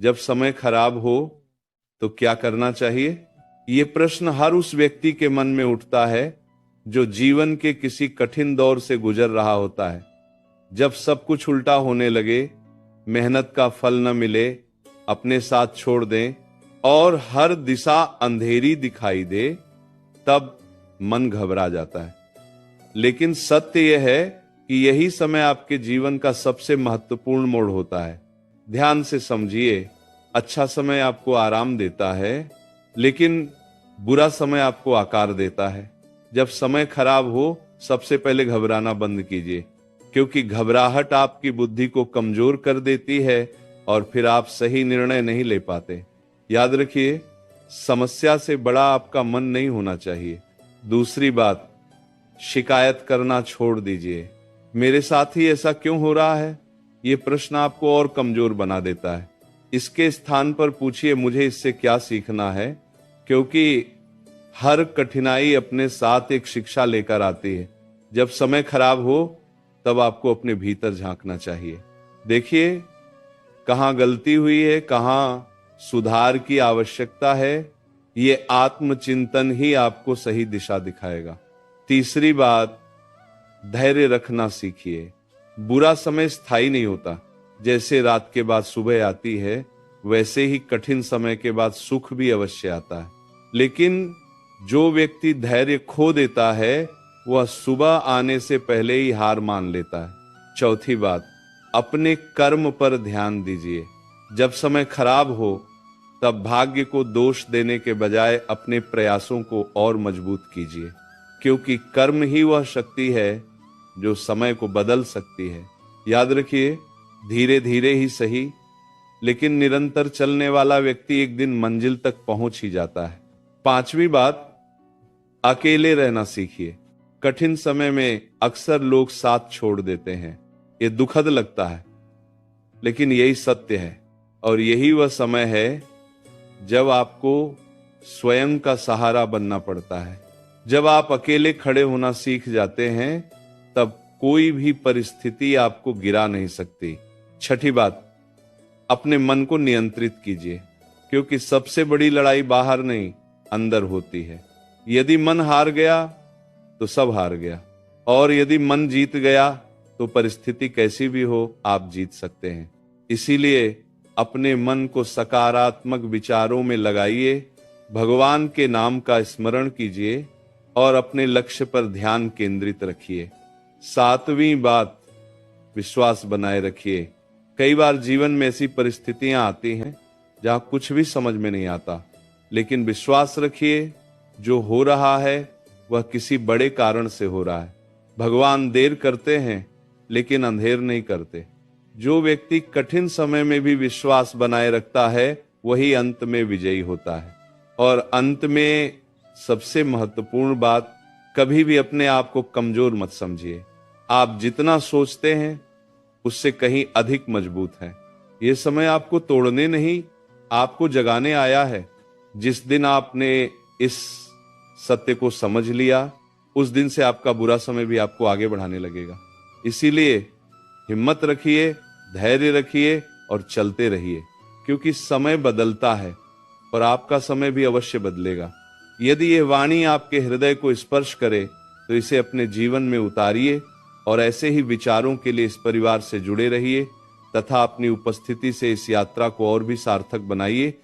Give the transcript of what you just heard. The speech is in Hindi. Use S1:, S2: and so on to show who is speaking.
S1: जब समय खराब हो तो क्या करना चाहिए? ये प्रश्न हर उस व्यक्ति के मन में उठता है जो जीवन के किसी कठिन दौर से गुजर रहा होता है। जब सब कुछ उल्टा होने लगे, मेहनत का फल न मिले, अपने साथ छोड़ दें और हर दिशा अंधेरी दिखाई दे, तब मन घबरा जाता है। लेकिन सत्य यह है कि यही समय आपके जीवन का सबसे महत्वपूर्ण मोड़ होता है। ध्यान से समझिए, अच्छा समय आपको आराम देता है, लेकिन बुरा समय आपको आकार देता है। जब समय खराब हो, सबसे पहले घबराना बंद कीजिए, क्योंकि घबराहट आपकी बुद्धि को कमजोर कर देती है और फिर आप सही निर्णय नहीं ले पाते। याद रखिए, समस्या से बड़ा आपका मन नहीं होना चाहिए। दूसरी बात, शिकायत करना छोड़ दीजिए। मेरे साथ ही ऐसा क्यों हो रहा है? ये प्रश्न आपको और कमजोर बना देता है। इसके स्थान पर पूछिए, मुझे इससे क्या सीखना है? क्योंकि हर कठिनाई अपने साथ एक शिक्षा लेकर आती है। जब समय खराब हो, तब आपको अपने भीतर झांकना चाहिए। देखिए, कहां गलती हुई है, कहां सुधार की आवश्यकता है। ये आत्मचिंतन ही आपको सही दिशा दिखाएगा। तीसरी बात, धैर्य रखना सीखिए। बुरा समय स्थायी नहीं होता। जैसे रात के बाद सुबह आती है, वैसे ही कठिन समय के बाद सुख भी अवश्य आता है। लेकिन जो व्यक्ति धैर्य खो देता है, वह सुबह आने से पहले ही हार मान लेता है। चौथी बात, अपने कर्म पर ध्यान दीजिए। जब समय खराब हो, तब भाग्य को दोष देने के बजाय अपने प्रयासों को और मजबूत कीजिए, क्योंकि कर्म ही वह शक्ति है जो समय को बदल सकती है। याद रखिए, धीरे धीरे ही सही, लेकिन निरंतर चलने वाला व्यक्ति एक दिन मंजिल तक पहुंच ही जाता है। पांचवी बात, अकेले रहना सीखिए। कठिन समय में अक्सर लोग साथ छोड़ देते हैं। ये दुखद लगता है, लेकिन यही सत्य है। और यही वह समय है जब आपको स्वयं का सहारा बनना पड़ता है। जब आप अकेले खड़े होना सीख जाते हैं, तब कोई भी परिस्थिति आपको गिरा नहीं सकती। छठी बात, अपने मन को नियंत्रित कीजिए, क्योंकि सबसे बड़ी लड़ाई बाहर नहीं, अंदर होती है। यदि मन हार गया तो सब हार गया, और यदि मन जीत गया तो परिस्थिति कैसी भी हो, आप जीत सकते हैं। इसीलिए अपने मन को सकारात्मक विचारों में लगाइए, भगवान के नाम का स्मरण कीजिए और अपने लक्ष्य पर ध्यान केंद्रित रखिए। सातवीं बात, विश्वास बनाए रखिए। कई बार जीवन में ऐसी परिस्थितियां आती हैं जहां कुछ भी समझ में नहीं आता, लेकिन विश्वास रखिए, जो हो रहा है वह किसी बड़े कारण से हो रहा है। भगवान देर करते हैं, लेकिन अंधेर नहीं करते। जो व्यक्ति कठिन समय में भी विश्वास बनाए रखता है, वही अंत में विजयी होता है। और अंत में सबसे महत्वपूर्ण बात, कभी भी अपने आप को कमजोर मत समझिए। आप जितना सोचते हैं उससे कहीं अधिक मजबूत है। यह समय आपको तोड़ने नहीं, आपको जगाने आया है। जिस दिन आपने इस सत्य को समझ लिया, उस दिन से आपका बुरा समय भी आपको आगे बढ़ाने लगेगा। इसीलिए हिम्मत रखिए, धैर्य रखिए और चलते रहिए, क्योंकि समय बदलता है और आपका समय भी अवश्य बदलेगा। यदि यह वाणी आपके हृदय को स्पर्श करे, तो इसे अपने जीवन में उतारिए और ऐसे ही विचारों के लिए इस परिवार से जुड़े रहिए तथा अपनी उपस्थिति से इस यात्रा को और भी सार्थक बनाइए।